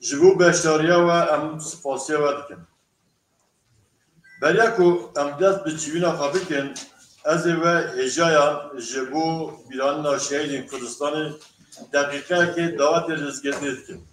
Jibu beştariya ve em spasiya ve dikin. Berya ku em dest bi civîna xwe bikin, ez ê ve hêjayan ji bo bîranîna şehîdên Kurdistanê deqîqeyekê dawetê rêzgirtî dikin.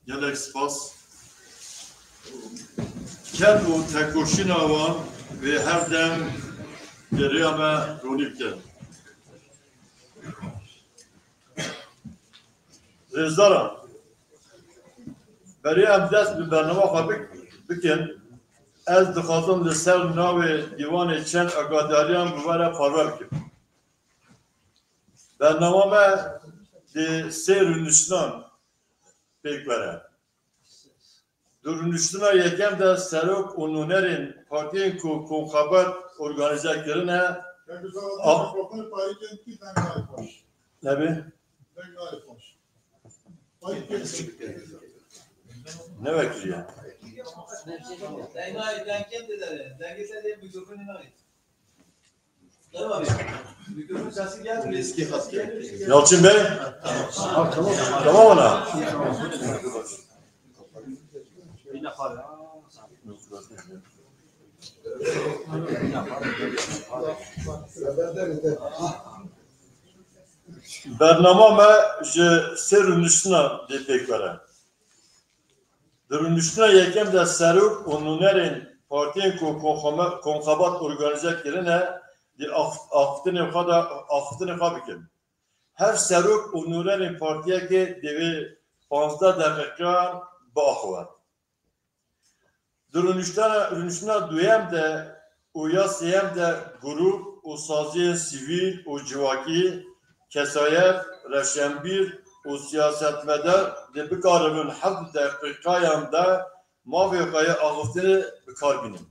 Gelek spas. Kel û tekoşîna wan ve her dem geriya me ronî bikin. Rêzdaran, beriya em dest bi bername xwe bikin, ez dixwazim li ser navê dîwanê çend agadariyan bi we re parve bikim. Bernama me di sê rûniştinan pêk vere. Di rûniştina yekem de serok û nûnerên partiyên ku komxebet organize kirine nebê? Ne vekiliye? Yalçın Bey? Tamam ona. Bernama me ji sê rûniştina dê pêk vere. Di rûniştina yekem de serok û nûnerên partiyên ku komxebet organize kirine di axiftinê xwe bikin. Her serok û nûnerên partiyekê divê 15 deqîqeyan biaxivin. Di rûniştina duyem de û ya sêyem de grup û saziyên sivîl û civakî, kesayet, reşembîr û siyasetmedar dê bikaribin 7 deqîqeyan de mavê xwe yê axiftinê bikar bînin.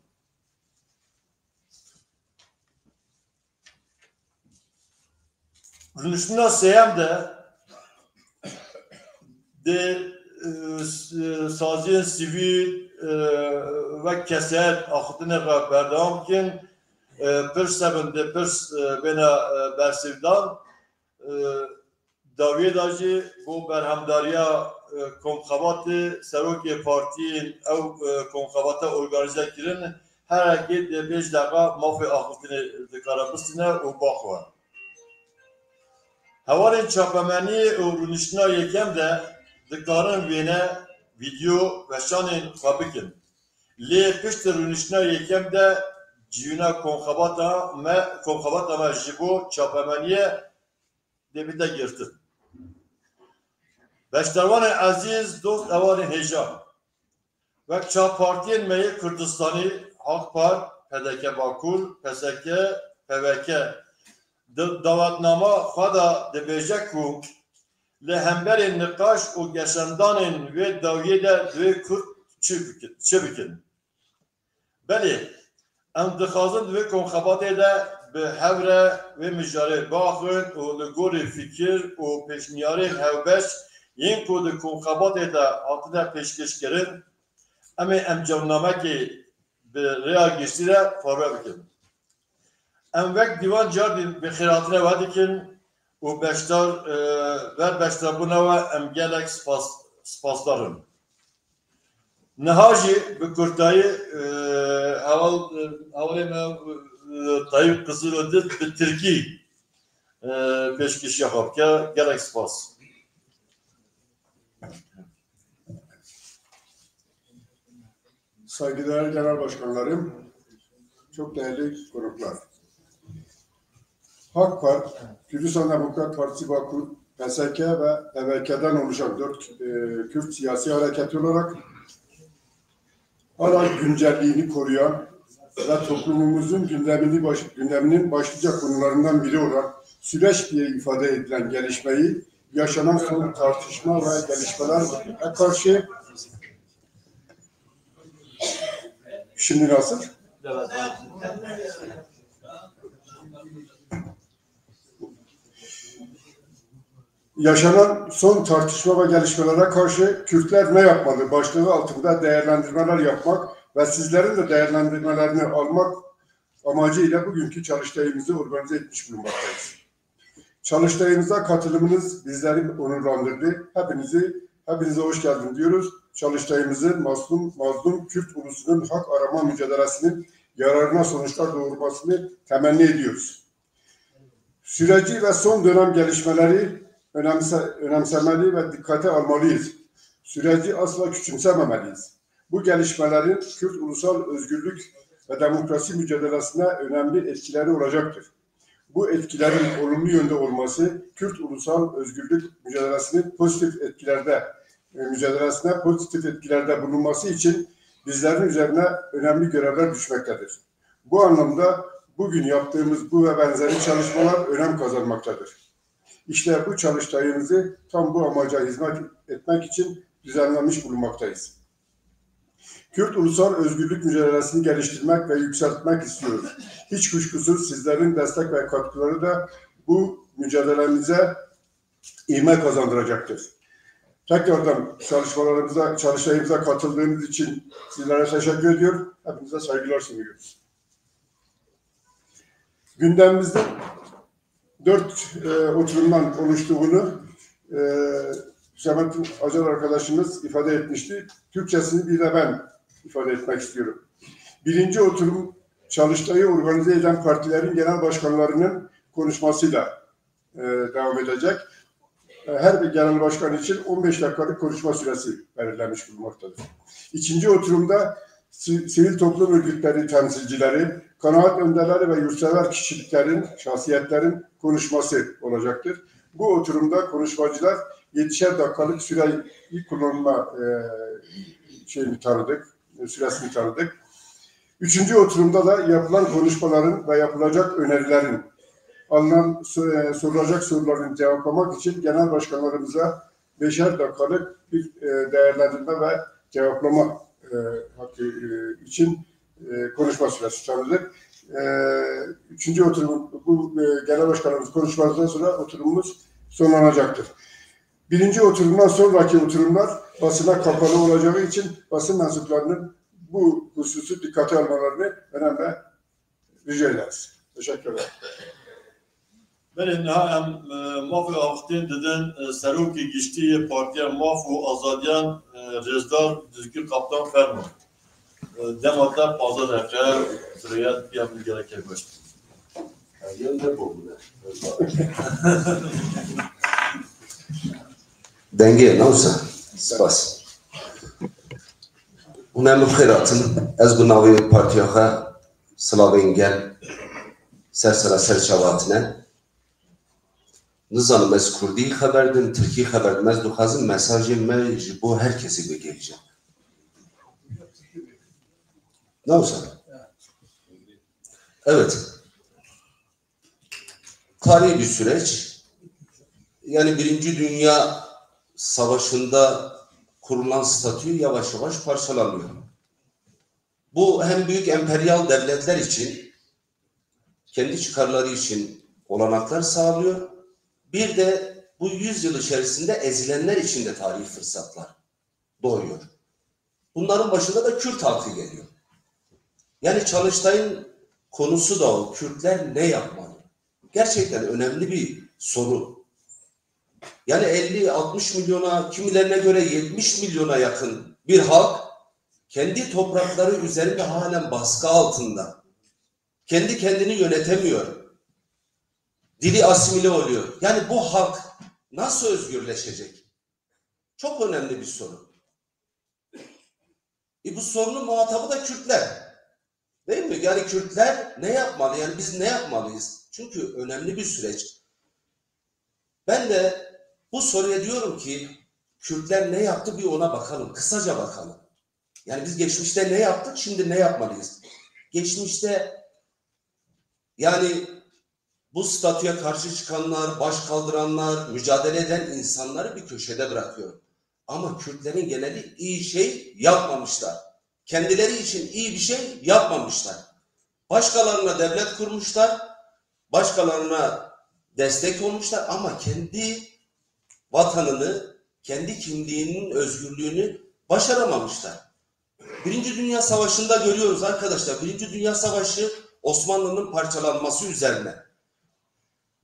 Rûniştina sêyem de dê saziyên sivîl ve kesayet axiftinê xwe berdewam bikin, pirsebin dê pirs bêne bersêvdan, dawiyê da jî bo berhemdariya komxebatê serokê partiyên ew komxebata organize kirin, herekê dê 5 deqa mafê axiftinê dikare bistîne û baxwe. Hevalên çapemeniyê û rûniştina yekem de dikarin wêne video veşanên xwe bikin. Lê piştî rûniştina yekem de civîna komxebata me ji bo çapemeniyê dê bide girtin. Beşdervanên ezîz, dost evalên hêja. Wek çap partiyên me yê Kurdistanî, Hakpart, PDK Bakur, PSK, PVK di dawetnama xwe de dibêje ku li hemberên niqaş û geşendanên wê dawiyê de divê Kurd çi bikin. Belê, em dixwazin divê komxebatê de bi hevre wê mijarê biaxivin û li gorî fikir û pêşniyarên hevbeş yên ku di komxebatê de hatine pêşkêşkirin, em ê encamnamekê bi rêya giştî re parve bikin. Em wek dîwan cardîn bi xêratine we dikin û ber beşdarbûna we em gelek spasdarin. Niha jî bi kurtayî hevalê me Tayyip Kızılödür bi Tirkî pêşkêşiya xwe bike, gelek spas. Saygıdeğer Genel Başkanlarım, çok değerli konuklar. Hakpart, Kürdistan Demokrat Partisi Bakur, PSK ve PVK'den oluşan 4 Kürt siyasi hareketi olarak hala güncelliğini koruyan ve toplumumuzun gündeminin başlıca konularından biri olan süreç diye ifade edilen gelişmeyi yaşanan son tartışma ve gelişmelere karşı şimdi nasıl? Yaşanan son tartışma ve gelişmelere karşı Kürtler ne yapmalı? Başlığı altında değerlendirmeler yapmak ve sizlerin de değerlendirmelerini almak amacıyla bugünkü çalıştayımızı organize etmiş bulunmaktayız. Çalıştayımıza katılımınız bizleri onurlandırdı. Hepinize hoş geldin diyoruz. Çalıştayımızın mazlum Kürt ulusunun hak arama mücadelesinin yararına sonuçlar doğurmasını temenni ediyoruz. Süreci ve son dönem gelişmeleri önemsemeli ve dikkate almalıyız. Süreci asla küçümsememeliyiz. Bu gelişmelerin Kürt ulusal özgürlük ve demokrasi mücadelesine önemli etkileri olacaktır. Bu etkilerin olumlu yönde olması, Kürt ulusal özgürlük mücadelesinin pozitif etkilerde bulunması için bizlerin üzerine önemli görevler düşmektedir. Bu anlamda bugün yaptığımız bu ve benzeri çalışmalar önem kazanmaktadır. İşte bu çalıştayımızı tam bu amaca hizmet etmek için düzenlenmiş bulunmaktayız. Kürt ulusal özgürlük mücadelesini geliştirmek ve yükseltmek istiyoruz. Hiç kuşkusuz sizlerin destek ve katkıları da bu mücadelemize ivme kazandıracaktır. Tekrardan çalıştayımıza katıldığınız için sizlere teşekkür ediyor. Hepinize saygılar sunuyoruz. Gündemimizde 4 oturumdan oluştuğunu Şabattin Acar arkadaşımız ifade etmişti. Türkçesini bir de ben ifade etmek istiyorum. Birinci oturum çalıştayı organize eden partilerin genel başkanlarının konuşmasıyla devam edecek. Her bir genel başkan için 15 dakikalık konuşma süresi belirlenmiş bulunmaktadır. İkinci oturumda sivil toplum örgütleri temsilcileri, kanaat önderleri ve yurtsever kişiliklerin, şahsiyetlerin konuşması olacaktır. Bu oturumda konuşmacılar 7'şer dakikalık süreyi kullanma süresini tanıdık. Üçüncü oturumda da yapılan konuşmaların ve yapılacak önerilerin, sorulacak soruların cevaplamak için genel başkanlarımıza 5'er dakikalık bir değerlendirme ve cevaplama hakkı için konuşma süresi tanıdık. Üçüncü oturum, bu genel başkanımız konuşmadan sonra oturumumuz sonlanacaktır. Birinci oturumdan sonraki oturumlar basına kapalı olacağı için basın mensuplarının bu hususu dikkate almalarını önemli rica ederiz. Teşekkür ederim. Ben hem mafı avuktin dedin Seruki geçtiği partiye mafı azadyan Rezdar Düzgün Kaptan Ferman. Demaklar fazla dakika süreye yapmamız gerekir başta. Yönde bu. Denge nasıl? Spas. Unem xeyratın ez bu navi partiyaxa Slavengel ser çavatine Nizanım ez Kurdi xeberdim, Türkiye xeberdim, ez duxazım mesajım me bu herkesi begeleceğim. Ne olsa? Evet. Tarihi bir süreç. Yani Birinci Dünya Savaşı'nda kurulan statü yavaş yavaş parçalanıyor. Bu hem büyük emperyal devletler için, kendi çıkarları için olanaklar sağlıyor. Bir de bu 100 yıl içerisinde ezilenler için de tarihi fırsatlar doğuyor. Bunların başında da Kürt halkı geliyor. Yani Çalıştay'ın konusu da o. Kürtler ne yapmalı? Gerçekten önemli bir soru. Yani 50-60 milyona, kimilerine göre 70 milyona yakın bir halk kendi toprakları üzerinde halen baskı altında. Kendi kendini yönetemiyor. Dili asimile oluyor. Yani bu halk nasıl özgürleşecek? Çok önemli bir soru. Bu sorunun muhatabı da Kürtler. Değil mi? Yani Kürtler ne yapmalı? Yani biz ne yapmalıyız? Çünkü önemli bir süreç. Ben de bu soruya diyorum ki Kürtler ne yaptı bir ona bakalım. Kısaca bakalım. Yani biz geçmişte ne yaptık, şimdi ne yapmalıyız? Geçmişte yani bu statüye karşı çıkanlar, baş kaldıranlar, mücadele eden insanları bir köşede bırakıyorum. Ama Kürtlerin geneli iyi şey yapmamışlar. Kendileri için iyi bir şey yapmamışlar. Başkalarına devlet kurmuşlar, başkalarına destek olmuşlar ama kendi vatanını, kendi kimliğinin özgürlüğünü başaramamışlar. Birinci Dünya Savaşı'nda görüyoruz arkadaşlar. Birinci Dünya Savaşı Osmanlı'nın parçalanması üzerine.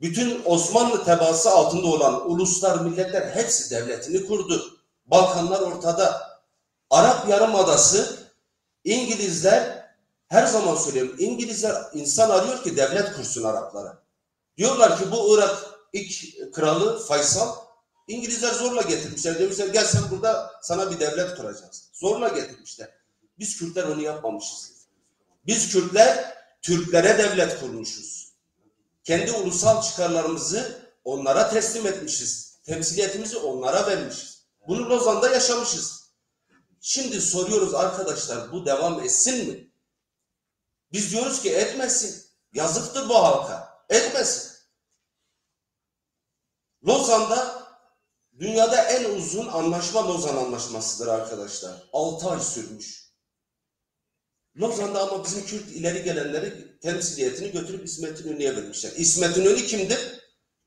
Bütün Osmanlı tebaası altında olan uluslar, milletler hepsi devletini kurdu. Balkanlar ortada. Arap Yarımadası, İngilizler, her zaman söylüyorum, İngilizler insan arıyor ki devlet kursun Araplara. Diyorlar ki bu Irak ilk kralı Faysal, İngilizler zorla getirmişler. Demişler gel sen burada sana bir devlet kuracağız. Zorla getirmişler. Biz Kürtler onu yapmamışız. Biz Kürtler Türklere devlet kurmuşuz. Kendi ulusal çıkarlarımızı onlara teslim etmişiz. Temsiliyetimizi onlara vermişiz. Bunu Lozan'da yaşamışız. Şimdi soruyoruz arkadaşlar, bu devam etsin mi? Biz diyoruz ki etmesin. Yazıktır bu halka. Etmesin. Lozan'da dünyada en uzun anlaşma Lozan Anlaşması'dır arkadaşlar. 6 ay sürmüş. Lozan'da ama bizim Kürt ileri gelenleri temsiliyetini götürüp İsmet İnönü'ye vermişler. İsmet İnönü kimdir?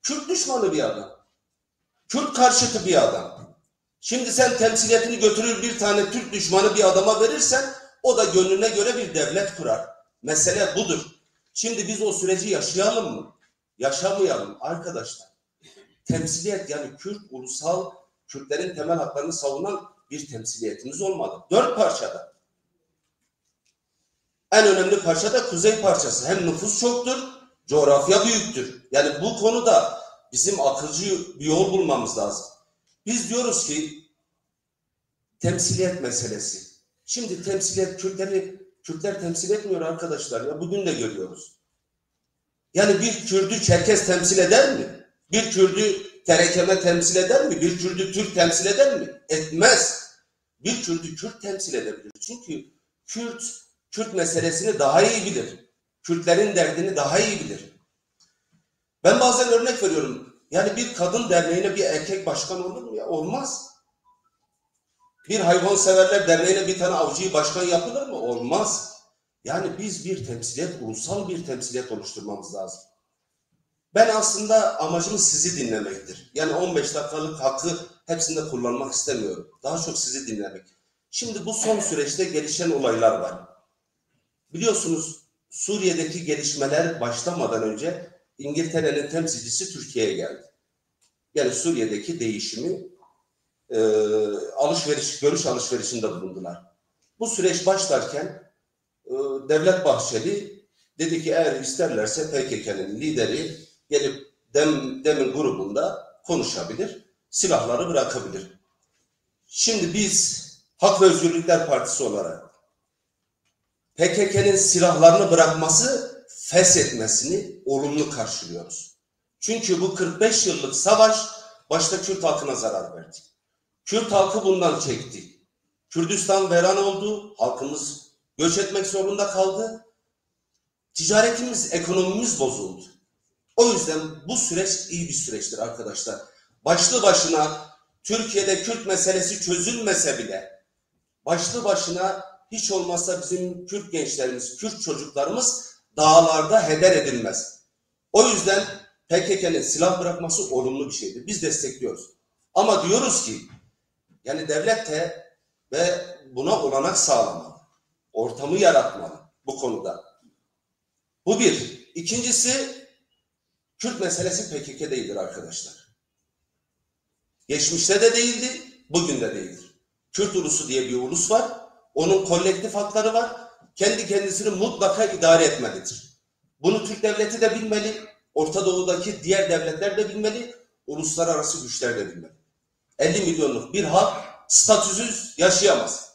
Kürt düşmanı bir adam. Kürt karşıtı bir adam. Şimdi sen temsiliyetini götürür bir tane Türk düşmanı bir adama verirsen o da gönlüne göre bir devlet kurar. Mesele budur. Şimdi biz o süreci yaşayalım mı? Yaşamayalım arkadaşlar. Temsiliyet yani Kürt, ulusal, Kürtlerin temel haklarını savunan bir temsiliyetimiz olmalı. 4 parçada. En önemli parça da kuzey parçası. Hem nüfus çoktur, coğrafya büyüktür. Yani bu konuda bizim akılcı bir yol bulmamız lazım. Biz diyoruz ki temsiliyet meselesi. Şimdi temsiliyet Kürtler temsil etmiyor arkadaşlar ya. Bugün de görüyoruz. Yani bir Kürt'ü Çerkes temsil eder mi? Bir Kürt'ü Terekeme temsil eder mi? Bir Kürt'ü Türk temsil eder mi? Etmez. Bir Kürt'ü Kürt temsil edebilir. Çünkü Kürt meselesini daha iyi bilir. Kürtlerin derdini daha iyi bilir. Ben bazen örnek veriyorum. Yani bir kadın derneğine bir erkek başkan olur mu ya? Olmaz. Bir hayvanseverler derneğine bir tane avcıyı başkan yapılır mı? Olmaz. Yani biz bir temsiliyet, ulusal bir temsiliyet oluşturmamız lazım. Ben aslında amacımız sizi dinlemektir. Yani 15 dakikalık hakkı hepsinde kullanmak istemiyorum. Daha çok sizi dinlemek. Şimdi bu son süreçte gelişen olaylar var. Biliyorsunuz Suriye'deki gelişmeler başlamadan önce İngiltere'nin temsilcisi Türkiye'ye geldi. Yani Suriye'deki değişimi görüş alışverişinde bulundular. Bu süreç başlarken Devlet Bahçeli dedi ki eğer isterlerse PKK'nın lideri gelip Dem'in grubunda konuşabilir, silahları bırakabilir. Şimdi biz Hak ve Özgürlükler Partisi olarak PKK'nın silahlarını bırakması, feshetmesini olumlu karşılıyoruz. Çünkü bu 45 yıllık savaş başta Kürt halkına zarar verdi. Kürt halkı bundan çekti. Kürdistan veran oldu, halkımız göç etmek zorunda kaldı. Ticaretimiz, ekonomimiz bozuldu. O yüzden bu süreç iyi bir süreçtir arkadaşlar. Başlı başına Türkiye'de Kürt meselesi çözülmese bile, başlı başına hiç olmazsa bizim Kürt gençlerimiz, Kürt çocuklarımız dağlarda heder edilmez. O yüzden PKK'nın silah bırakması olumlu bir şeydir. Biz destekliyoruz. Ama diyoruz ki yani devlet de ve buna olanak sağlamalı. Ortamı yaratmalı bu konuda. Bu bir. İkincisi Kürt meselesi PKK değildir arkadaşlar. Geçmişte de değildi, bugün de değildir. Kürt ulusu diye bir ulus var. Onun kolektif hakları var. Kendi kendisini mutlaka idare etmelidir. Bunu Türk devleti de bilmeli. Orta Doğu'daki diğer devletler de bilmeli. Uluslararası güçler de bilmeli. 50 milyonluk bir halk statüsüz yaşayamaz.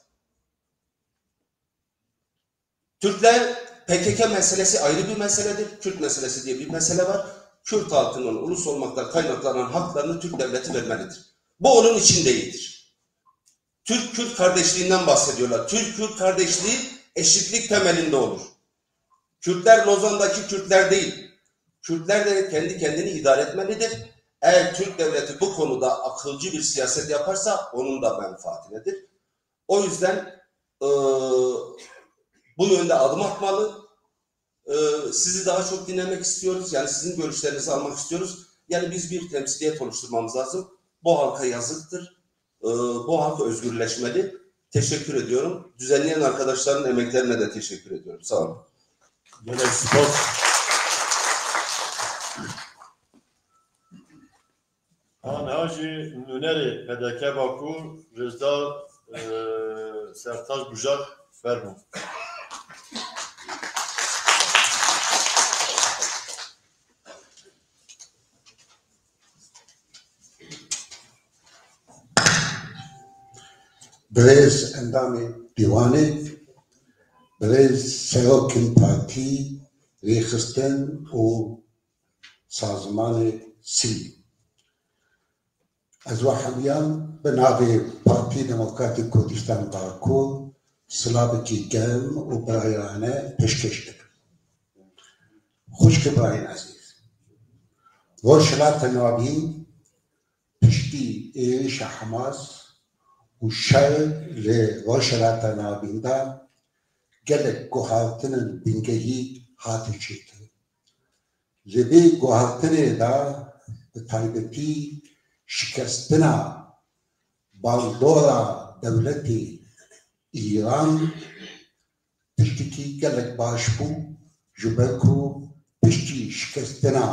Türkler PKK meselesi ayrı bir meseledir. Kürt meselesi diye bir mesele var. Kürt halkının ulus olmaktan kaynaklanan haklarını Türk devleti vermelidir. Bu onun için değildir. Türk-Kürt kardeşliğinden bahsediyorlar. Türk-Kürt kardeşliği eşitlik temelinde olur. Kürtler Lozan'daki Kürtler değil. Kürtler de kendi kendini idare etmelidir. Eğer Türk devleti bu konuda akılcı bir siyaset yaparsa onun da menfaatinedir. O yüzden bu yönde adım atmalı. Sizi daha çok dinlemek istiyoruz. Yani sizin görüşlerinizi almak istiyoruz. Yani biz bir temsiliyet oluşturmamız lazım. Bu halka yazıktır. Bu halk özgürleşmeli. Teşekkür ediyorum. Düzenleyen arkadaşların emeklerine de teşekkür ediyorum. Sağ olun. Haji Nuneri PDK Bakur Rızda Sertaç Bucak Fermo. برز اندام دیوانه برز سراکن پارتی ریخستن و سازمان سی از وحمیان به ناوی پارتی دموکراتیک کردستان باکور سلابکی گرم و برایانه پیشکش دکن. خوشک براین عزیز وشلات نوابین پشتی ایش حماس و شر لوشلات نابینده گلک گوهارتنن بینگهی هاتی چیتر. لبی گوهارتنه دا به تایبتی شکستنا بالدورا دولتی ایران پشتی گلک باش بو جبرکو پشتی شکستنا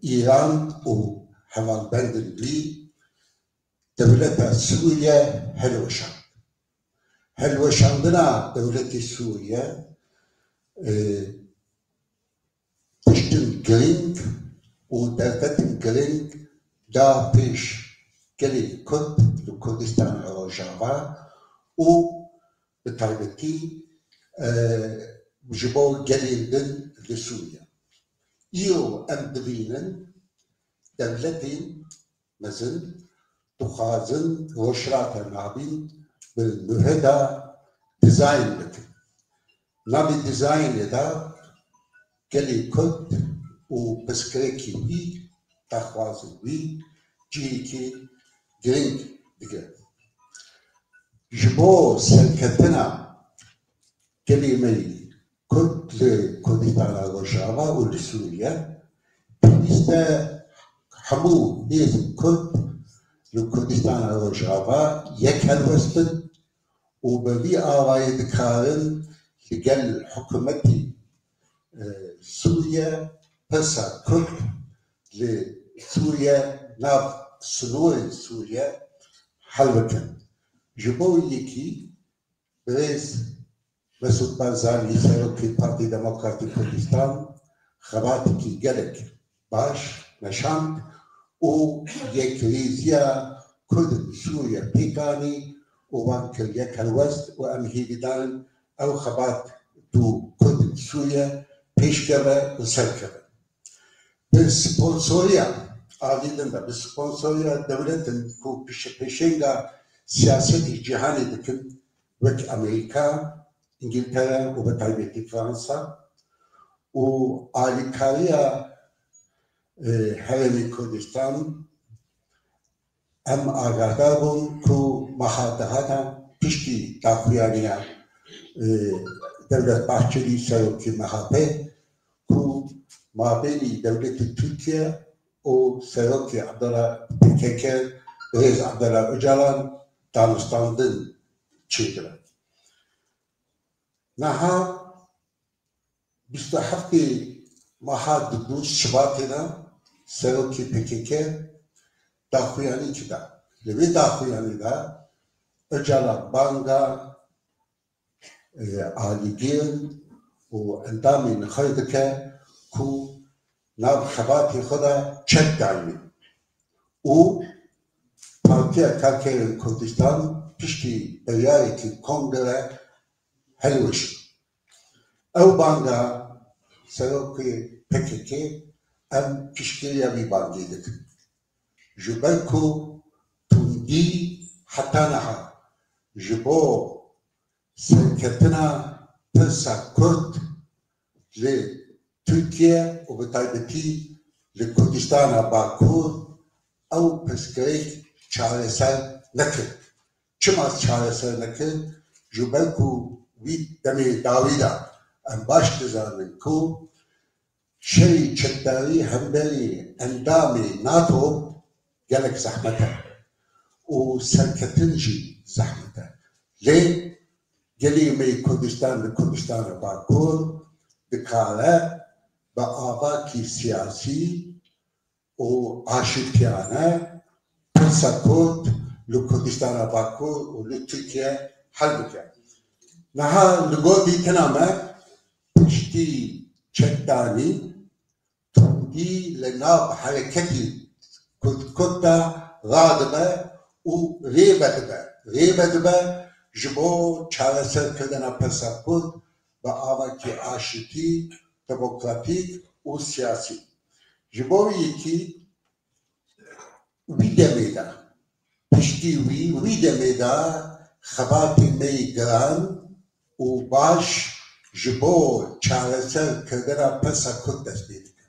ایران و هوالبندن لی دولت سوريا هلوشاندنا دولت سوريا تشتم جرينج ودولت جرينج دا بيش جلي كرد لكردستان الرجاوة و بتايبتي جبو جلي دن لسوريا إيو أم دبينن دولتين مزن تخازن وشرات نابين بالمهدا ديزاين لك نابي ديزاين دا كلي كود وبسكريكي وي تخوازن وي جيكي جرينك دقا جبو سلكتنا كلمة كود لكردستان الرجاوة ولسوريا بالنسبة حمو إيز كود لكردستان الرجاوة يكلوستن وبذي آراي دكارن لقل حكومتي سوريا بسا كرد لسوريا ناف سنور سوريا حلوكن جبو يكي بريز مسعود بارزاني سيروكي بارتي ديمقراطي كردستان خباتكي قلق باش نشاند و یک ریزیا کرد سوریا پیکانی و وانکر یک الوست و امهی بدان او خبات دو کرد سوریا پیش کرده و سر کرده. به سپانسوریا آدیدن به سپانسوریا دولتن کو پیشنگا سیاستی جهانی دکن وک امریکا انگلترا و بتایبتی فرانسا و آلیکاریا هرمی کردستان ام آگاهدار بون که محاضرات پشتی داخویانیا دولت بحچلی سروکی محابه که مابینی دولت ترکیه و سروکی عبدالله پیکه رئیس عبدالله öcalan دانستاندن چیدره. نها 27 Maha Duduz Şubat'ına Seroki Pekeke Dakhuyani Kida. Levi Dakhuyani da Öcala Banga Aligin و اندامی نخواهید که کو ناب خباتی خدا چک دایمی او پارتی کارکر کردستان پشتی بیایی که کنگره هلوش او بانگا سروکی پککی ام پشکیلی بی بانگی دک جبرکو توندی حتی نها جبو سرکتنا پرسا کرد لی Türkiye ve taybeti li Kurdistan'a Bakur ew pirsgirêk çareser nekin. Çima çareser nekin? Ji ber ku wî demê dawî da em baş dizanin ku şerî çekdarî hemberî endamê NATO gelek zehmet e û serketin jî zehmet e. Lê gelî me Kurdistan li Kurdistan'a Bakur dikare be avakî siyasî û aşitiyane pirsa Kurd li Kurdistan'a Bakur û li Türkiye hel bike. Niha li gor dîtina me piştî çekdanî tundî li nav hereketî Kurd da radibe û rêve dibe ji bo çareserkirina pirsa Kurd be avakî aşitî, demokratîk û siyasî. Ji bo yekî wî demê de piştî wî demê de xebatê me giran û baş ji bo çareserkirina pirsa Kurd dest pê dike.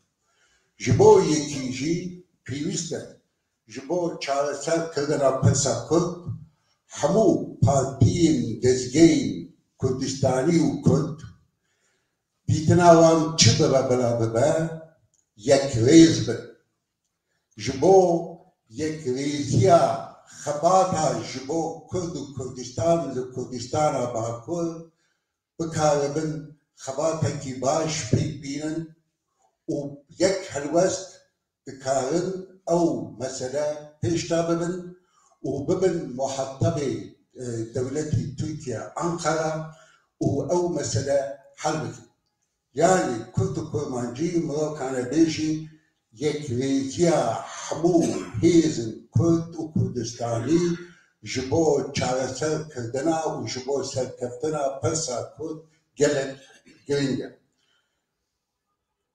Ji bo yekî jî pêwîst e ji bo çareserkirina pirsa Kurd hemû partiyên dezgehên Kurdistanî û Kurd dîtina wan çi bibe bila bibe yekrêz bin. Ji bo yekrêziya xebata ji bo Kurd û Kurdistan li Kurdistana Bakur bikaribin xebatekî baş pêk bînin û yek helwest dikarin ew mesele pêşta bibin û bibin muhetebê devletî Türkiye Ankara û ew mesele hel bikin. Yani Kurd û Kurmancî mirov kane bêjî yekrêziya hemû hêzên Kurd û Kurdistanî ji bo çareserkirina û ji bo serkeftina pirsa Kurd gelek giring e.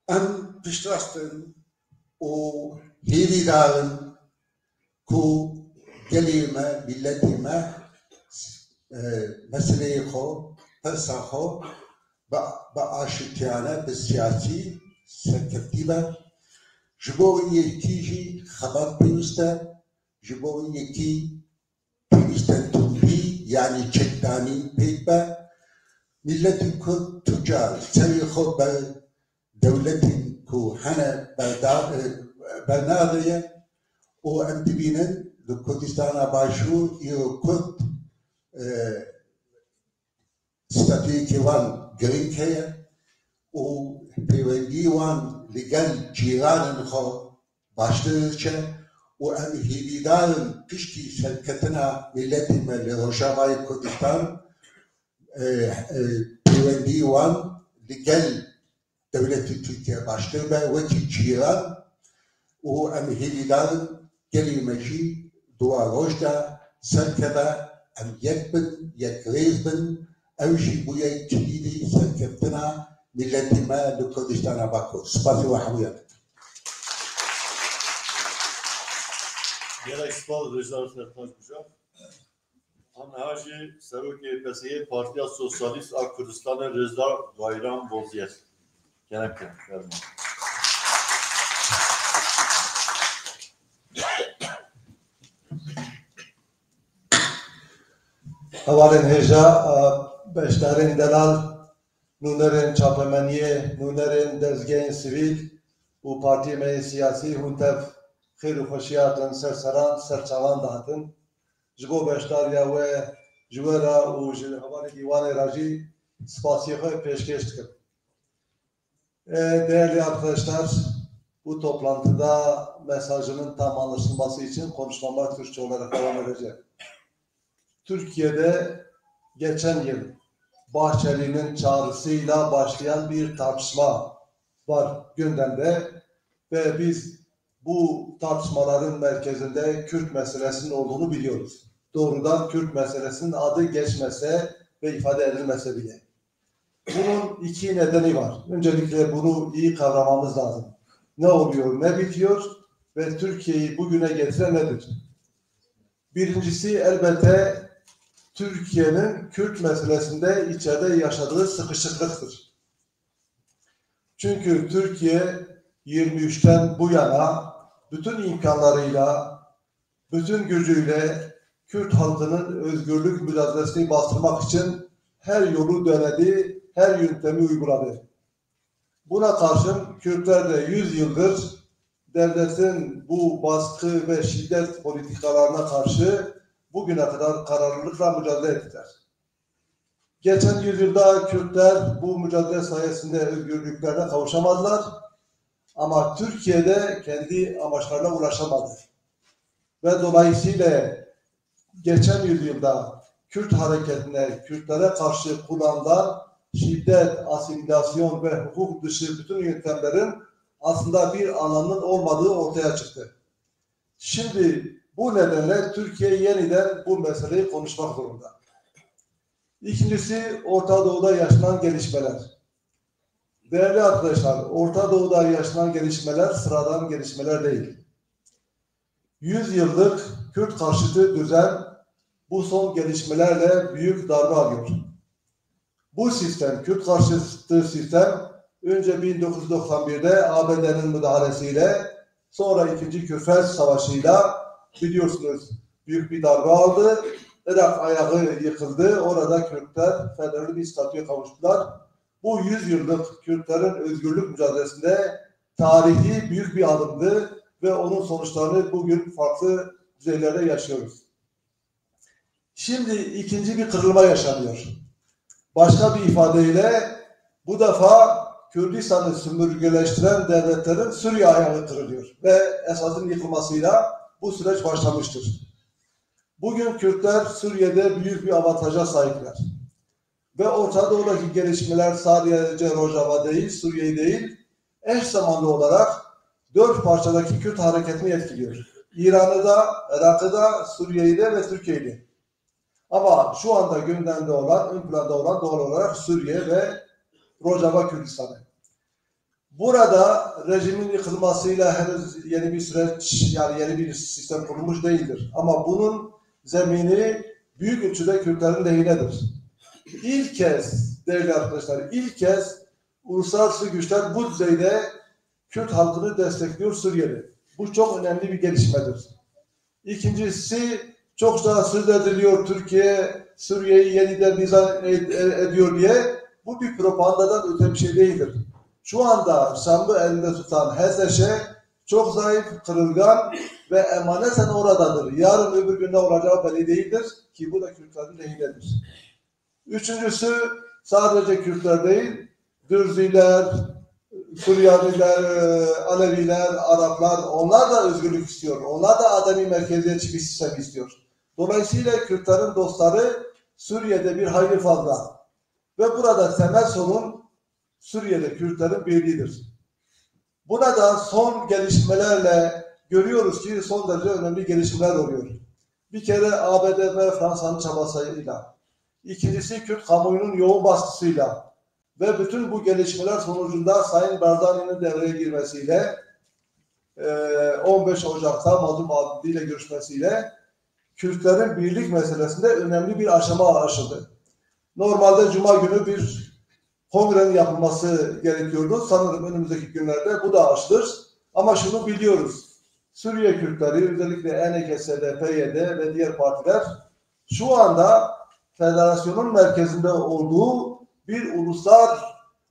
Em piştrast in û hêvî darin ku gelê me, milletê me meseleyê xwe, pirsa xwe be aşitiyane, bi siyasî serkeftî be. Ji bo yekî jî xebat pêwîst e, ji bo yekî pêwîst e tundî yani çekdanî pêk be. Milletê Kurd tûcar serê xwe ber dewletên ku hene bernadeye û em dibînin li Kurdistana Başûr îro Kurd statûyekî wan giring heye û pêwendî wan li gel cîranên xwe baştir diçe û em hêvîdarin piştî serketina milletê me li Rojavayê Kurdistan pêwendî wan li gel devletî Türkiye baştir be wekî cîran û em hêvîdarin gelê me jî duwa roj de serkeve em yek bin, yekrêz bin ew jî bûye kilîdê serkeftina milletê me li Kurdistana Bakur. Spasî we hemûyan. Gerek spal Rıza Sertaç Bucak. Anha jî Serokê PSYê Partiya Sosyalîst a Kurdistanê Rıza Bayram Bozyez. Gerek verme. Havalên hêja beşdarên delal, nûnerên çapemeniyê, nûnerên dezgehên sivîl û partiyê me yê siyasî hûn tev xêr û xweşiya din serseran, serçavan dihatin. Ji bo beşdariya we ji we re û ji hevalê dîwanê re jî spasiyê xwe pêşkêş dikim. Değerli arkadaşlar, bu toplantıda mesajımın tam anlaşılması için konuşmama Türkçe olarak devam edeceğim. Türkiye'de geçen yıl Bahçeli'nin çağrısıyla başlayan bir tartışma var gündemde ve biz bu tartışmaların merkezinde Kürt meselesinin olduğunu biliyoruz. Doğrudan Kürt meselesinin adı geçmese ve ifade edilmese bile. Bunun iki nedeni var. Öncelikle bunu iyi kavramamız lazım. Ne oluyor, ne bitiyor ve Türkiye'yi bugüne getiren nedir? Birincisi elbette Türkiye'nin Kürt meselesinde içeride yaşadığı sıkışıklıktır. Çünkü Türkiye 23'ten bu yana bütün imkanlarıyla, bütün gücüyle Kürt halkının özgürlük mücadelesini bastırmak için her yolu denedi, her yöntemi uyguladı. Buna karşın Kürtler de 100 yıldır devletin bu baskı ve şiddet politikalarına karşı bugüne kadar kararlılıkla mücadele ettiler. Geçen yüzyılda Kürtler bu mücadele sayesinde özgürlüklerine kavuşamadılar. Ama Türkiye'de kendi amaçlarına ulaşamadı. Ve dolayısıyla geçen yüzyılda Kürt hareketine, Kürtlere karşı kullanılan şiddet, asimilasyon ve hukuk dışı bütün yöntemlerin aslında bir anlamının olmadığı ortaya çıktı. Şimdi bu nedenle Türkiye yeniden bu meseleyi konuşmak zorunda. İkincisi, Orta Doğu'da yaşanan gelişmeler. Değerli arkadaşlar, Orta Doğu'da yaşanan gelişmeler sıradan gelişmeler değil. 100 yıllık Kürt karşıtı düzen bu son gelişmelerle büyük darbe alıyor. Bu sistem, Kürt karşıtı sistem, önce 1991'de ABD'nin müdahalesiyle, sonra 2. Körfez Savaşı'yla biliyorsunuz büyük bir darbe aldı. Irak ayağı yıkıldı. Orada Kürtler federal bir statüye kavuştular. Bu 100 yıllık Kürtlerin özgürlük mücadelesinde tarihi büyük bir adımdı ve onun sonuçlarını bugün farklı düzeylerde yaşıyoruz. Şimdi ikinci bir kırılma yaşanıyor. Başka bir ifadeyle bu defa Kürdistan'ı sömürgeleştiren devletlerin Suriye ayağı kırılıyor ve Esad'ın yıkılmasıyla bu süreç başlamıştır. Bugün Kürtler Suriye'de büyük bir avantaja sahipler. Ve Orta Doğu'daki gelişmeler sadece Rojava değil, Suriye değil, eş zamanlı olarak 4 parçadaki Kürt hareketini etkiliyor. İran'ı da, Irak'ı da, Suriye'yi de ve Türkiye'yi de. Ama şu anda gündemde olan, ön planda olan doğal olarak Suriye ve Rojava Kürdistan'ı. Burada rejimin yıkılmasıyla henüz yeni bir süreç, yani yeni bir sistem kurulmuş değildir. Ama bunun zemini büyük ölçüde Kürtlerin lehinedir. İlk kez, değerli arkadaşlar, ilk kez uluslararası güçler bu düzeyde Kürt halkını destekliyor Suriye'de. Bu çok önemli bir gelişmedir. İkincisi, çok daha söz ediliyor Türkiye, Suriye'yi yeniden dizayn ediyor diye. Bu bir propagandadan öte bir şey değildir. Şu anda Şam'ı elinde tutan HSŞ çok zayıf, kırılgan ve emaneten oradadır. Yarın öbür günde olacağı belli değildir ki bu da Kürtlerin lehinedir. Üçüncüsü, sadece Kürtler değil, Dürziler, Suryaniler, Aleviler, Araplar, onlar da özgürlük istiyor. Onlar da ademi merkeziyetçi bir sistem istiyor. Dolayısıyla Kürtlerin dostları Suriye'de bir hayli fazla. Ve burada temel sorun Suriye'de Kürtlerin birliğidir. Burada son gelişmelerle görüyoruz ki son derece önemli gelişmeler oluyor. Bir kere ABD ve Fransa'nın çabasıyla, ikincisi Kürt kamuoyunun yoğun baskısıyla ve bütün bu gelişmeler sonucunda Sayın Barzani'nin devreye girmesiyle 15 Ocak'ta Mazlum Adli ile görüşmesiyle Kürtlerin birlik meselesinde önemli bir aşama aşıldı. Normalde Cuma günü bir kongrenin yapılması gerekiyordu. Sanırım önümüzdeki günlerde bu da aşılır. Ama şunu biliyoruz. Suriye Kürtleri, özellikle ENKS'de, PYD ve diğer partiler şu anda federasyonun merkezinde olduğu bir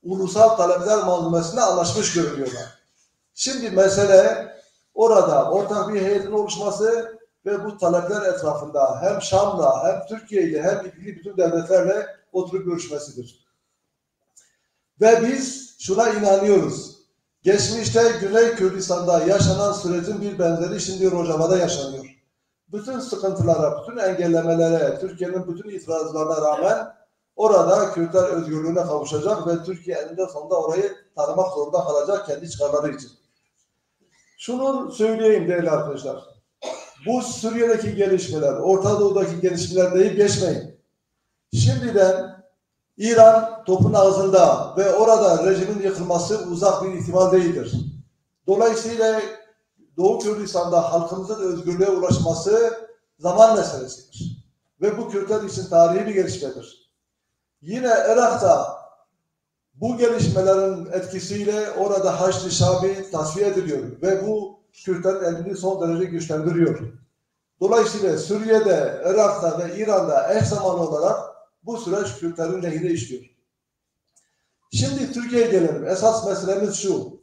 ulusal talepler malzemesine anlaşmış görünüyorlar. Şimdi mesele orada ortak bir heyetin oluşması ve bu talepler etrafında hem Şam'la hem Türkiye ile hem ilgili bütün devletlerle oturup görüşmesidir. Ve biz şuna inanıyoruz. Geçmişte Güney Kürdistan'da yaşanan sürecin bir benzeri şimdi Rojava'da yaşanıyor. Bütün sıkıntılara, bütün engellemelere, Türkiye'nin bütün itirazlarına rağmen orada Kürtler özgürlüğüne kavuşacak ve Türkiye eninde sonunda orayı tanımak zorunda kalacak kendi çıkarları için. Şunu söyleyeyim değerli arkadaşlar. Bu Suriye'deki gelişmeler, Orta Doğu'daki gelişmeler deyip geçmeyin. Şimdiden İran topun ağzında ve orada rejimin yıkılması uzak bir ihtimal değildir. Dolayısıyla Doğu Kürdistan'da halkımızın özgürlüğe ulaşması zaman meselesidir. Ve bu Kürtler için tarihi bir gelişmedir. Yine Irak'ta Bu gelişmelerin etkisiyle orada Haçlı Şabi tasfiye ediliyor ve bu Kürtlerin elini son derece güçlendiriyor. Dolayısıyla Suriye'de, Irak'ta ve İran'da eş zamanlı olarak bu süreç Kürtlerin lehine işliyor. Şimdi Türkiye'ye gelelim. Esas meselemiz şu.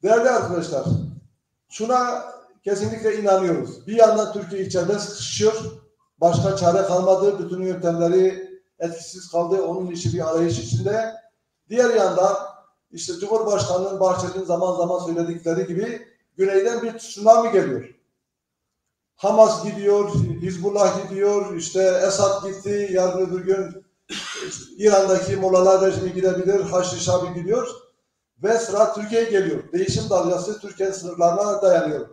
Değerli arkadaşlar, şuna kesinlikle inanıyoruz. Bir yandan Türkiye içeride sıkışıyor. Başka çare kalmadı. Bütün yöntemleri etkisiz kaldı. Onun işi bir arayış içinde. Diğer yandan işte Cumhurbaşkanı'nın Bahçeli'nin zaman zaman söyledikleri gibi güneyden bir tsunami geliyor. Hamas gidiyor, Hizbullah gidiyor, işte Esad gitti, yarın öbür gün İran'daki Mollalar rejimi gidebilir, Haçlı Şabi gidiyor ve sıra Türkiye'ye geliyor. Değişim dalgası Türkiye'nin sınırlarına dayanıyor.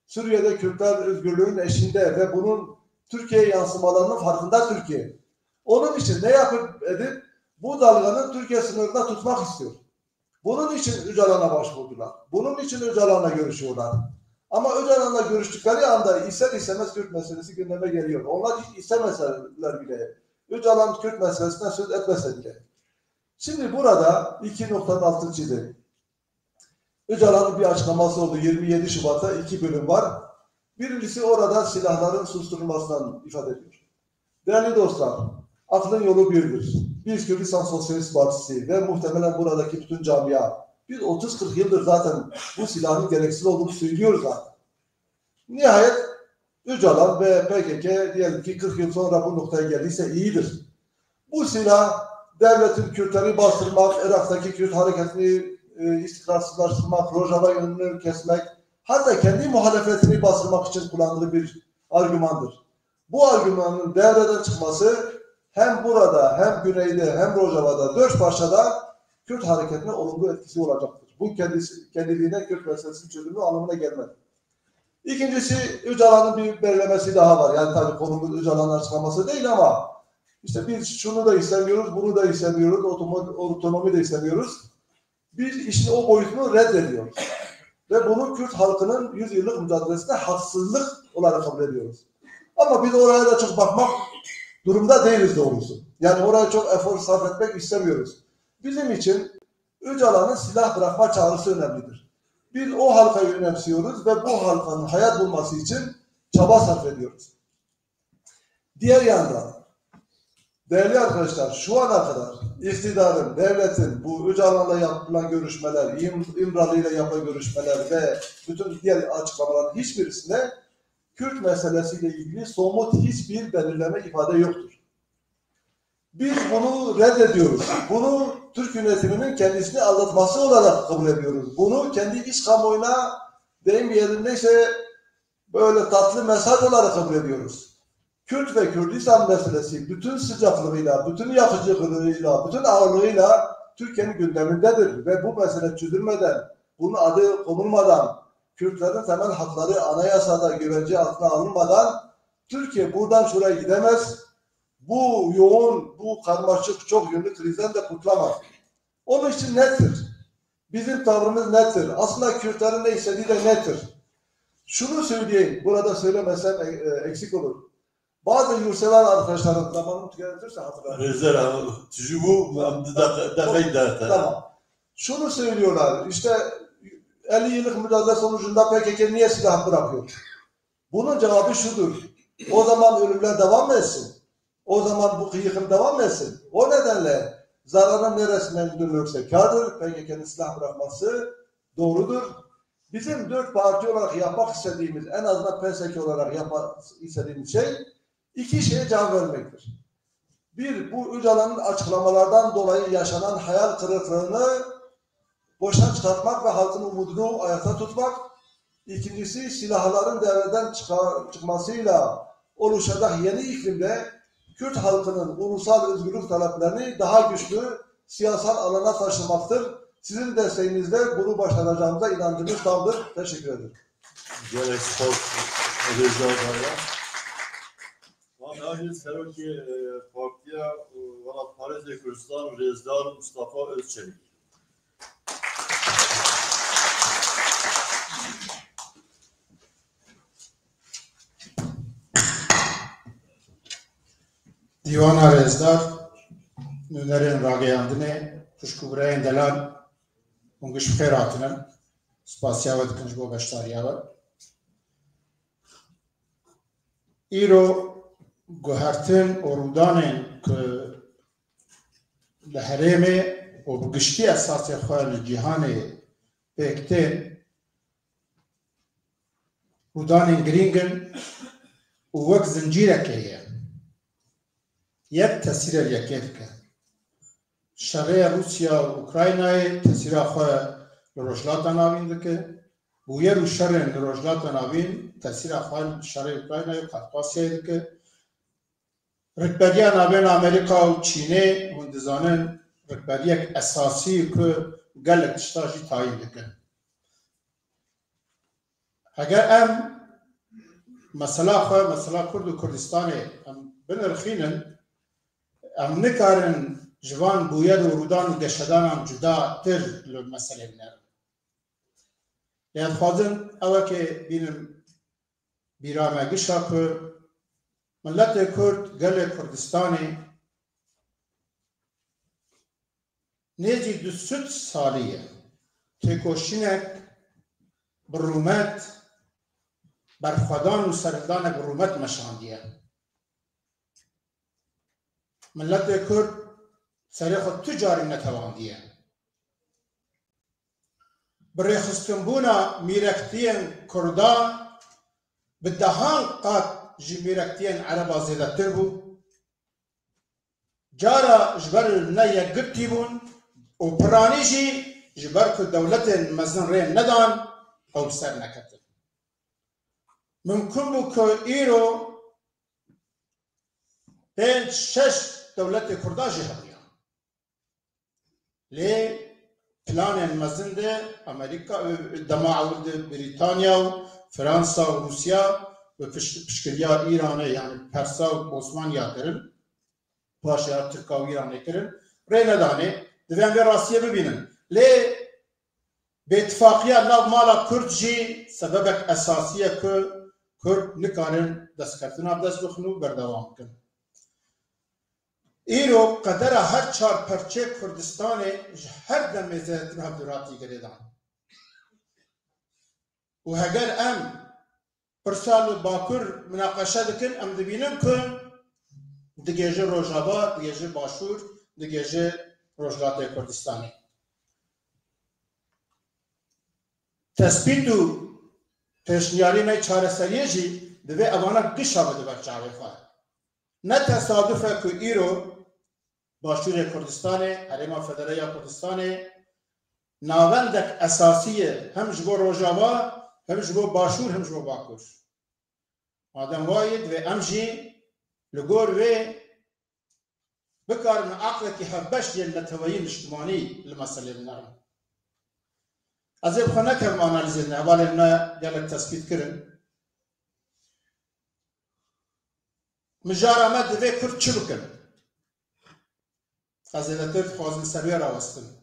Suriye'de Kürtler özgürlüğün eşiğinde ve bunun Türkiye'ye yansımalarının farkında Türkiye. Onun için ne yapıp edip bu dalganın Türkiye sınırında tutmak istiyor. Bunun için Öcalan'a başvurdular. Bunun için Öcalan'la görüşüyorlar. Ama Öcalan'la görüştükleri anda ister istemez Kürt meselesi gündeme geliyor. Onlar hiç istemeseler bile. Öcalan Kürt meselesinden söz etmese bile. Şimdi burada iki noktanın altını çizelim. Öcalan'ın bir açıklaması oldu. 27 Şubat'ta 2 bölüm var. Birincisi orada silahların susturulmasından ifade ediyor. Değerli dostlar, aklın yolu birdir. Biz Kürdistan Sosyalist Partisi ve muhtemelen buradaki bütün camia, biz 30-40 yıldır zaten bu silahın gereksiz olduğunu söylüyoruz zaten. Nihayet Öcalan ve PKK diyelim ki 40 yıl sonra bu noktaya geldiyse iyidir. Bu silah devletin Kürtleri bastırmak, Irak'taki Kürt hareketini istikrarsızlaştırmak, Rojava yönünü kesmek, hatta kendi muhalefetini bastırmak için kullandığı bir argümandır. Bu argümanın devreden çıkması hem burada, hem güneyde, hem Rojava'da, 4 parçada Kürt hareketine olumlu etkisi olacaktır. Bu kendiliğine Kürt meselesinin çözümü anlamına gelmez. İkincisi, Öcalan'ın bir belirlemesi daha var. Yani tabii konumuz Öcalan'ın açıklaması değil ama işte biz şunu da istemiyoruz, bunu da istemiyoruz, otonomi de istemiyoruz. Biz işin o boyutunu reddediyoruz. Ve bunu Kürt halkının 100 yıllık mücadelesinde haksızlık olarak kabul ediyoruz. Ama biz oraya da çok bakmak durumda değiliz doğrusu. Yani oraya çok efor sarf etmek istemiyoruz. Bizim için Öcalan'ın silah bırakma çağrısı önemlidir. Biz o halkayı önemsiyoruz ve bu halkanın hayat bulması için çaba sarf ediyoruz. Diğer yandan, değerli arkadaşlar, şu ana kadar iktidarın, devletin bu Öcalan'la yapılan görüşmeler, İmralı ile yapılan görüşmeler ve bütün diğer açıklamaların hiçbirisinde Kürt meselesiyle ilgili somut hiçbir belirleme ifade yoktur. Biz bunu reddediyoruz. Bunu Türk yönetiminin kendisini aldatması olarak kabul ediyoruz. Bunu kendi iç kamuoyuna deyim bir yerindeyse böyle tatlı mesaj olarak kabul ediyoruz. Kürt ve Kürdistan meselesi bütün sıcaklığıyla, bütün yakıcılığıyla, bütün ağırlığıyla Türkiye'nin gündemindedir. Ve bu mesele çözülmeden, bunun adı konulmadan, Kürtlerin temel hakları anayasada güvence altına alınmadan Türkiye buradan şuraya gidemez. Bu yoğun, bu karmaşık, çok yönlü krizden de kurtulamaz. Onun için nettir. Bizim tavrımız nettir. Aslında Kürtlerin ne istediği de nettir. Şunu söyleyeyim, burada söylemesem eksik olur. Bazı yurtsever arkadaşlarım zamanım tüketirse hatırlarım. Rezerv, tücübu, Tamam. Şunu söylüyorlar, işte 50 yıllık mücadele sonucunda PKK niye silah bırakıyor? Bunun cevabı şudur. O zaman ölümler devam mı etsin? O zaman bu yıkım devam mı etsin? O nedenle zararın neresinden dönülürse kârdır. PKK'nın silah bırakması doğrudur. Bizim 4 parti olarak yapmak istediğimiz, en azından PSK olarak yapmak istediğimiz şey, 2 şeye cevap vermektir. Bir, bu Öcalan'ın açıklamalardan dolayı yaşanan hayal kırıklığını boşa çıkartmak ve halkın umudunu ayakta tutmak. İkincisi, silahların devreden çıkmasıyla oluşacak yeni iklimde Kürt halkının ulusal özgürlük taleplerini daha güçlü siyasal alana taşımaktır. Sizin desteğinizle bunu başaracağımıza inancımız tamdır. Teşekkür ederim. Gerek spor rezervaya. Valla Seroki Partiya valla Paris'e Kürdistan Rezdar Mustafa Özçelik. Divana Rezdar Nüner'in Rageyandine خوشکوبرایان دلال اونگش بخیر هاتنن سپاسیا و دکنج بو بشتاریا و ایرو گوهرتن و رودانن که لحرمه و بگشتی اساس خواه جهان پیکتن رودانن گرینگن و وک زنجیره که یک تأثیر یکیت که شرع روسیا و اوکراینای تأثیر خواه لروجلات ناوین دکه بویر و شرع لروجلات ناوین تأثیر خواه شرع اوکراینای و قطقاسیای دکه رکبریان ناوین امریکا و چینه هندزانن رکبری یک اساسی که گلک تشتاجی تایید دکه اگر ام مسئله خواه مسئله کرد و کردستان ام بنرخینن ام نکارن جوان بوید و رودان و گشتدان هم جدا تر مسئله بنرم یاد خوازن اوه که بینم بیرامگیشا که ملت کرد گل کردستانی نیزی 200 سالیه تکوشینک برومت برخوادان و سردان برومت مشاندیه ملت کرد سری خود تجاری نتواندیه برای خستنبونا میرکتین کردا به دهان قاد جی میرکتین عربا زیده تر بو جارا جبر نه گرتی بون و پرانی جی جبر که دولت مزن رین ندان او سر نکتن ممکن بو که ایرو 5-6 دولت کردا جی همیان لی پلان مزن ده امریکا دماعود بریتانیا و فرانسا و روسیا و پشکلیا ایرانه یعنی پرسا و عثمانیا کرن پاشا ترکا و ایرانه کرن ری ندانه دویم به راستیه ببینن لی به اتفاقیه ناو مالا کرد جی سببک اساسیه که کرد نکارن دست کردن دست بخنو بردوام کن ایرو قدر هر 4 پرچه کردستان هر دم زیادتر هم دوراتی گریدان و هگر ام پرسال باکر مناقشه دکن ام دبینم که دگیجه روجاوا دگیجه باشور دگیجه روجلات کردستانی تثبیت و پیشنیاری می چاره سریه جی دوی اوانا گشا بده بر جاوه خواه نه تصادفه که ایرو باشور کردستان حریم فدرالیا کردستان ناوندک اساسیه هم جبو روجاوا هم جبو باشور هم جبو باکور آدم واید و امجی لگور و بکار من عقل که هفبش دیل نتوین اجتماعی لمسئله بنارم از این خونه که ما آنالیزه نه اول اینا گلک تثبیت کرن مجار آمد دوی کرد چلو کن از این ترد خوازن سرویه را وستن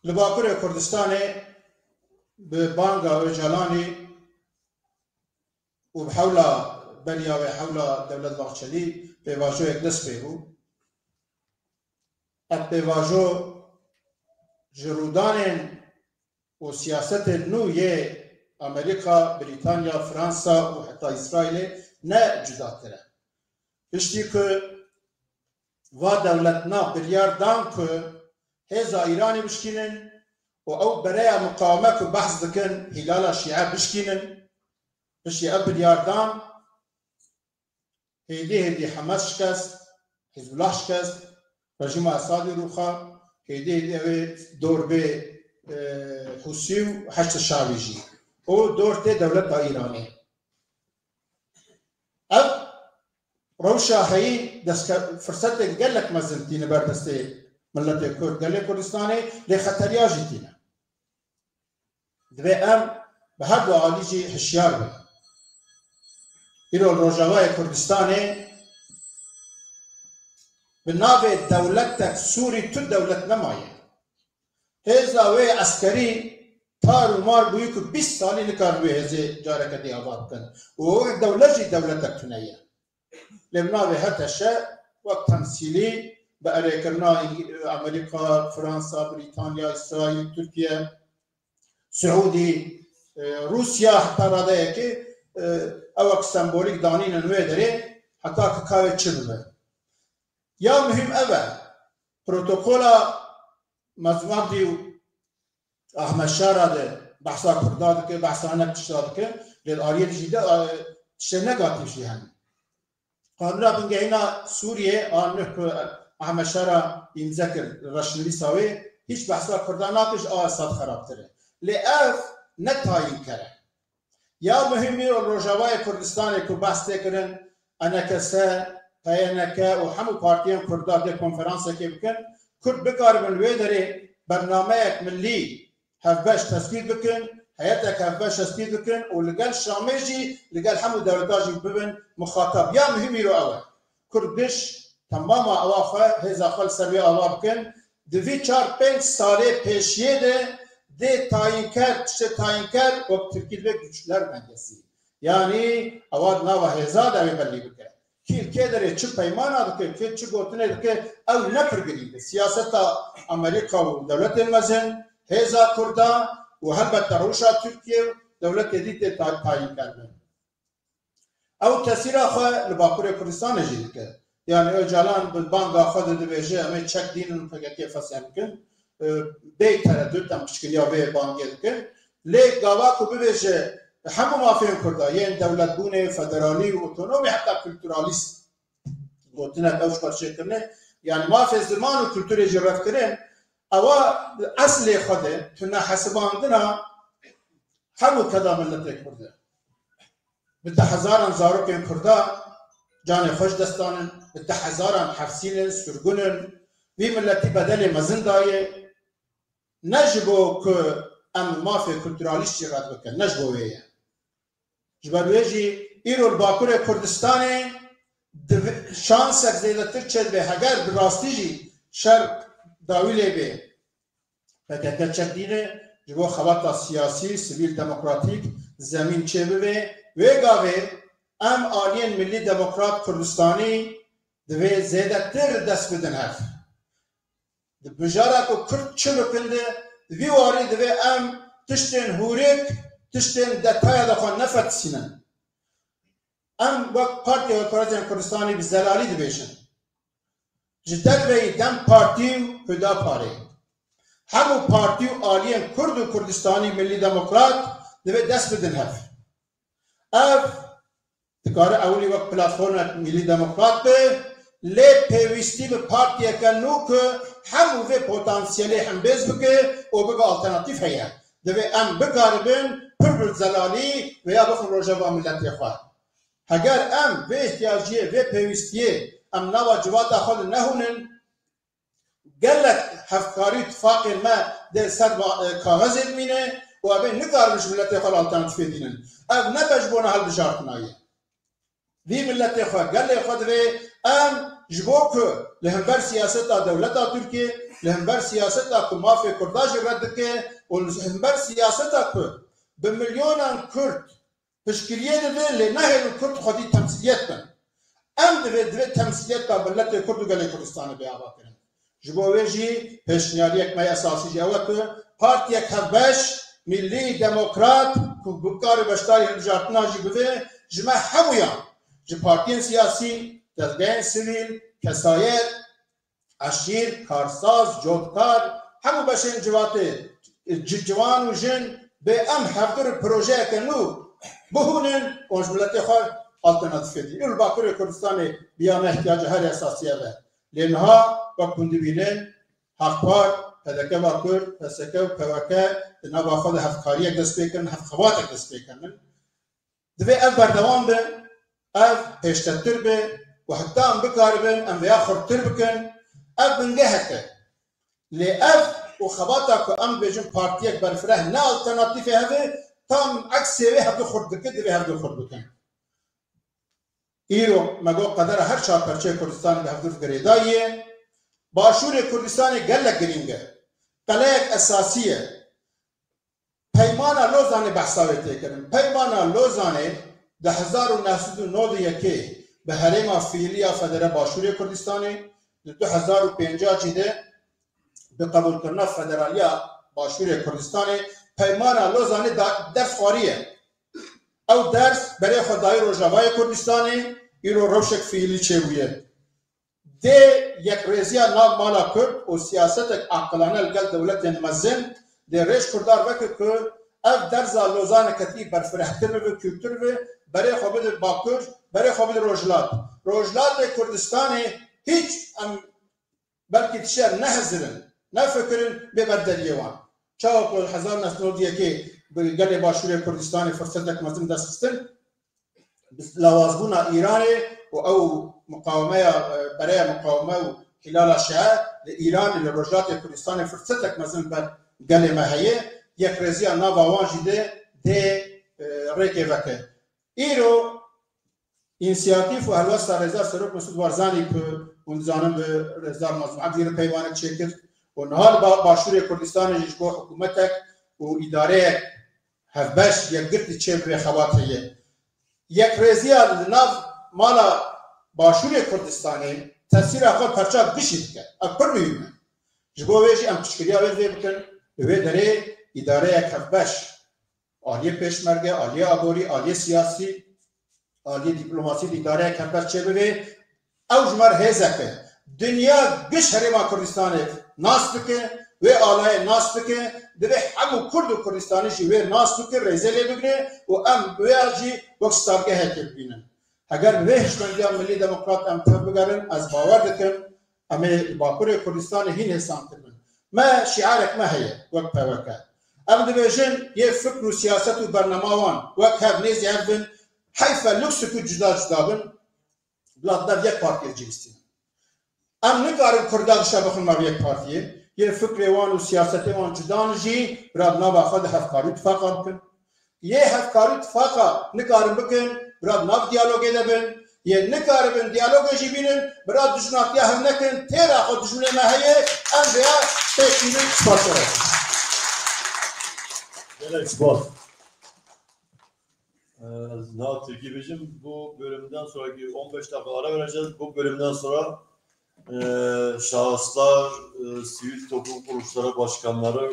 لباکر کردستان به بانگا و جالانی و بحولا بریا و حولا دولت باقچلی به واجو یک دست بیرو اب به واجو جرودان و سیاست نوی امریکا، بریتانیا، فرانسا و حتی اسرائیل نه جدا تره پشتی که و دولتنا بریار دان که هزا ایرانی بشکینن و او برای مقاومه که بحث دکن هلال شیعه بشکینن پشتی او بریار دان هیدی حماس شکست حزب الله شکست رژیم اساد روخا هیدی دور به حوسی و حشد شعبی او دورت دولت ایرانی او روشا هی دست فرصت گلک مزنتینه بر دست ملت کرد گل کردستانی لی خطریاجی تینه دوی ام به هر دو آلیجی هشیار بید ایرو روجاوای کردستانی به ناو دولتک سوری تو دولت نمایه هزاوی عسکری تار و مار بویی که 20 سالی نکار بوی هزی جارکتی آباد کن و دولت جی دولتک تونیه لبناوی هر تشه وقت تمثیلی بأريكرنا أمريكا فرنسا بريطانيا إسرائيل تركيا سعودي روسيا حتى راديك أو سمبوليك دانين الويدري حتى كاوي تشبه يا مهم أبا بروتوكولا مزمادي أحمد شارع بحثا كردادك بحثا نكتشدادك للآرية جدا تشتى نيجاتيف شيء هن قانونا بنجينا سوريا أحمد شارع يمذكر رشنوي سوي هیچ بحثا كرداناكش آساد خراب تره لأف نتاين كره يا مهمي الرجوای كردستاني كو بحث تكرن أنا كسا هينك وحمو بارتيان كرداد كونفرانسا كي بكن كرد بكار من ويدري برنامج ملي هفباش تسبيل بكن حياتك هفباش تسبيل بكن ولقال شاميجي لقال حمو دولتاجي ببن مخاطب يا مهمي رو أول كردش تماما أواخا هزا خل سروي أوا بكن دوی 4-5 ساله پیشیه ده tayin kar o Türkiye ve güçler bengesi. Yani avad nava heza da belli bir kere. Türkiye'de çık peyman adı ki çık otune ki ev ne kırgınıydı. Siyaseta Amerika ve devlet elmezin heza kurda ve elbette Rusya Türkiye devlet edildi tayin kar. Ev tesira xwe li Bakurê Kurdistanê jî dike. Yani öcalan bi banga xwe de dibêje em ê çek dînin PKK fesih bikin. Bey tereddüt em piştgiriya vê bangê dikin. Lê gava ku bibêje hemû mafiyên Kurda yên dewletbûnê, federalî û otonomî heta kültüralîst gotinek ew ji parçêkirine yani mafê ziman û kültûrê jî revkirin ewa eslê xwe de tune hesibandina hemû keda milletê Kurd e. Bi te hezaran zarokên Kurda canê xweş destanin, bi te hezaran hefsînin, sürgunin, vî milletî bedelê mezin daye ne ji bo ku em mafê kültüralîst jî red bikin, ne ji bo wê ye. Ji ber wê jî îro li Bakurê Kurdistanê şansek zêdetir çêdibê heger bi rastî jî şer dawî lê bê PKK çekdînê ji bo xewata siyasî, sivîl demokratîk zemîn çê bibe wê gavê em aliyên Millî Demokrat Kurdistanî divê zêdetir dest bidin hev. Di bijara ku Kurd çi bikin de vî warî divê em tiştên hûrêk, tiştên detaya de xwe nefetisînin. Em wek Partiya Hükümetên Kurdistanî bi zelalî dibêjin. Ji derveyî Dem Partî û Hüdaparê. Hemû partî û aliyên Kurd û Kurdistanî Millî Demokrat divê dest bidin hev. Ev dikare ewlî wek platforma Millî Demokrat be lê pêwîstî bi partiyeke nû ku hemû vê potansiyelê hembêz bike û bibe alternatîf heye. Divê em bikaribin pir bi zelalî veya bixin rojeva milletê xwe. Heger em vê ihtiyaciyê vê pêwîstiyê em nava civata xwe li nehûnin gelek hevkarî ittifaqên me dê ser kaxezê dimîne û em ê nikaribin ji milletê xwe alternatîfê dînin. Ev ne pejbûna hilbijartina ye. Vî milletê xwe gelê xwe divê em ji bo ku li hember siyaseta dewleta Tirkiye, li hember siyaseta ku mafê Kurda jî red dike û li hember siyaseta ku bi milyonan Kurd piştgiriyê dide lê nehêlin Kurd xwedî temsîliyet bin. Em divê temsîliyeta milletê Kurd û gelê Kurdistanê bêava kirin. Ji bo wê jî pêşniyariyek me esasî jî ew e ku partiyek hevbeş Millî Demokrat ku bikarî beşdarî hilbijartina jî bibe ji me hemûyan ji partiyên siyasî, dezgehên sivîl, kesayet, eşîr, karsaz, codkar, hemû beşên civatê civan û jin bê em hevdir projeyeke nû bihûnin û ji milletê xwe alternatîfê dîn. Îro li Bakurê Kurdistanê biyana ihtiyaca her esasiye ve. Lê niha wek hûn dibînin Hakpar, PDK Bakur, PSK û PKK di nava xwe de hevkariyek dest pê kirin, hevxewatek dest pê kirin. Divê ev berdewam be, ev pêştettir be û heta em bikaribin em vêya xurttir bikin, ev bingeheke. Lê ev û xewata ku em bêjin partiyek berfireh ne alternatîfê hebe tam eksê wê hevdû xurt dike divê hevdû xurt bikin. Îro me got qedera her çarperçeyê Kurdistanê bi hevdû girêdayê Başûrê Kurdistanê gelek girîng e. Qeleyek esasî ye. Peymana Lozanê behsa wê tê kirin. Peymana Lozanê di 1991 bi herêma fîlî ya Federa Başûrê Kurdistanê 2005 de bi qebulkirina Federaliya Başûrê Kurdistanê peymana Lozanê ders xwariye. Ew ders berê xwedayî Rojavayê Kurdistanê îro rewşek fiîlî çêbûye. Dê yekrêziya nav mala Kurd û siyasetek aqilane li gel dewletên mezin dê rêj Kurdar veke ku ev derza Lozanê ketî berfirehtir ve kültür ve berê xwe bide Bakur, berê xwe bide Rojhilat. Rojhilatê Kurdistanê hiç em belkî tişer nehezirin, nefikirin bê berderiyê wan. Çawa ku 1992 bi gelê Başûrê Kurdistanê fursetek mezin destxistin, lawazbûna Îranê û ew muqawemeya bereya muqaweme û hilala şia li Îranê li Rojhilatê Kurdistanê fursetek mezin ber gelê me heye, yekrêziya nava wan jî dê rêkê veke. Îro înisiyatîf û helwesta Rêza Serok Mesûd Barzanî ku hûn dizanin bi Rêza Mazlûm Ebdî re peyvanek çêkir û niha li Başûrê Kurdistanê jî ji bo hikûmetek û îdareyek hevbeş yekgirtî çê bi rêxebat heye. Yekrêziya li nav mala Başûrê Kurdistanê tesîra xwe perça gişî dike. Ev pir mühîm e. Ji bo wê jî em piştgiriya wê vê bikin li wê derê îdareyek hevbeş, aliyê pêşmerge, aliyê aborî, aliyê siyasî, aliyê dîplomasî îdareyek hevbeş çê bibe, ew ji mer hêzek e. Dinya giş Herêma Kurdistanê nas dike, wê alayê nas dike, divê hemû Kurd û Kurdistanî jî wê nas dike, rêzê lê bigire û em wê jî wek stargehekê bibînin. Eger vê hişmendiya Millî Demokrat em tev bigerin, ez bawer dikim em ê li Bakurê Kurdistanê hîn hêsantir bin. Me şiarek me heye wek peweke. Em dibêjin yê fikr û siyaset û bernema wan wek hev nêzî hev bin, heyfe lüksü ku cuda cuda bin, bila dev yek partiyê civîstînin. Em nikarin Kurda dişa bixin mav yek partiyê, yê fikrê wan û siyasetê wan cudan jî bira nava xwe di hevkarî tifaka bikin. Yê hevkarî tifaka nikarin bikin, bira nav diyalogê de bin, yê nikaribin diyalogê jî bînin, bira dijminakiya hev nekin, têra xwe dijminê me heye, em rêya têkînin sparşere. Gerek var. Türkiye'cim bu bölümden sonraki 15 dakika ara vereceğiz. Bu bölümden sonra şahıslar, sivil toplum kuruluşları başkanları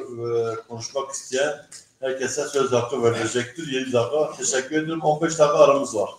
konuşmak isteyen herkese söz hakkı verilecektir. 7 dakika. Teşekkür ederim. 15 dakika aramız var.